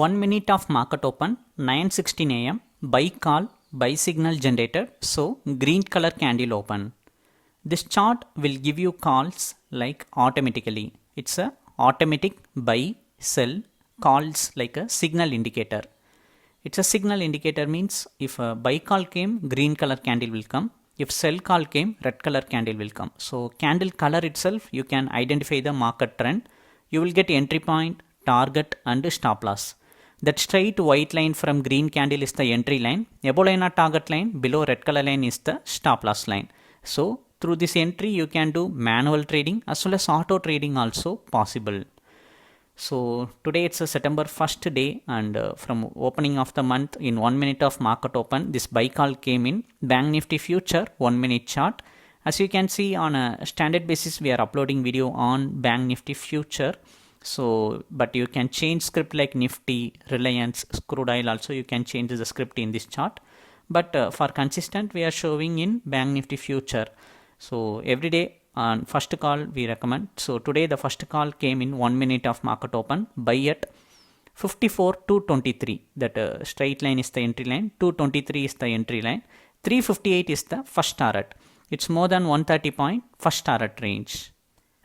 1 minute of market open 9:16 am, buy call, buy signal generated, so green color candle open. This chart will give you calls like automatically. It's a automatic buy sell calls like a signal indicator. It's a signal indicator means if a buy call came, green color candle will come. If sell call came, red color candle will come. So candle color itself, you can identify the market trend. You will get entry point, target and stop loss. That straight white line from green candle is the entry line. Above line are target line, below red color line is the stop loss line. So through this entry you can do manual trading as well as auto trading also possible. So today it's a September 1st day, and from opening of the month in 1 minute of market open, this buy call came in Bank Nifty future 1 minute chart. As you can see, on a standard basis we are uploading video on Bank Nifty future. So but you can change script like Nifty, Reliance, crude oil also you can change the script in this chart. But for consistent we are showing in Bank Nifty future. So every day on first call we recommend. So today the first call came in 1 minute of market open, buy at 54,223. That straight line is the entry line, 223 is the entry line, 358 is the first target. It's more than 130 point first target range.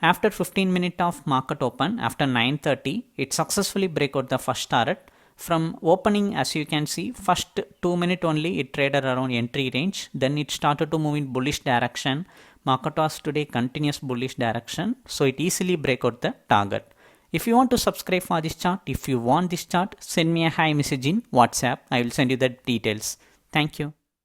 After 15 minutes of market open, after 9:30, it successfully break out the first target. From opening, as you can see, first 2 minutes only it traded around entry range. Then it started to move in bullish direction. Market was today continuous bullish direction. So it easily break out the target. If you want to subscribe for this chart, if you want this chart, send me a hi message in WhatsApp. I will send you the details. Thank you.